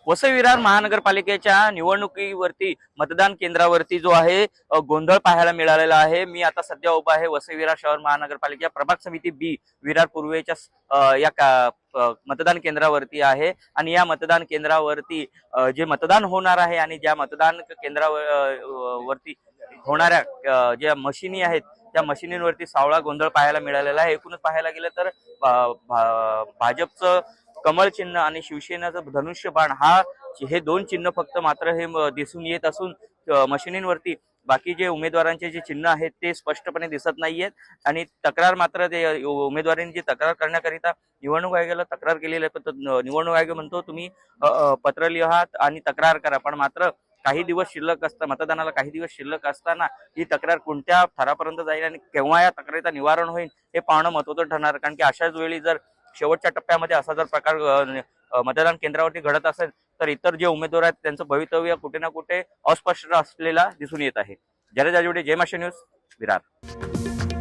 वसई विरार महानगरपालिकेच्या निवडणुकीवरती मतदान केंद्रावरती जो आहे गोंधळ पाहायला मिळालेला आहे। मी आता सध्या उभा आहे वसई विरार शहर महानगरपालिका प्रभाग समिती बी विरार पूर्वेच्या मतदान केंद्रावरती आहे आणि या मतदान केंद्रावरती जे मतदान होणार आहे आणि ज्या मतदान केंद्रावरती होणाऱ्या ज्या मशिनी आहेत त्या मशिनींवरती सावळा गोंधळ पाहायला मिळालेला आहे। एकूणच पाहायला गेलं तर भाजपचं कमळ चिन्ह आणि शिवसेनेचं धनुष्यबाण हे दोन चिन्ह फक्त मात्र हे दिसून येत असून मशिनींवरती बाकी जे उमेदवारांचे जे चिन्ह आहेत ते स्पष्टपणे दिसत नाहीयेत आणि तक्रार मात्र ते उमेदवारांची तक्रार करण्याकरिता निवडणूक आयोगाला तक्रार केलेली आहे। पण निवडणूक आयोग म्हणतो तुम्ही पत्र लिहा आणि तक्रार करा, पण मात्र काही दिवस शिल्लक मतदानाला काही दिवस शिल्लक असताना ही तक्रार कोणत्या थरापर्यंत जाईल आणि केव्हा या तक्रारीचं निवारण होईल हे पाहणं महत्त्वाचं ठरणार। कारण की अशाच वेळी जर शेवटच्या टप्प्यामध्ये असा जर प्रकार मतदान केंद्रावरती घडत असेल तर इतर जे उमेदवार आहेत त्यांचं भवितव्य कुठे ना कुठे अस्पष्ट असलेला दिसून येत आहे। जय महाराष्ट्र न्यूज विरार।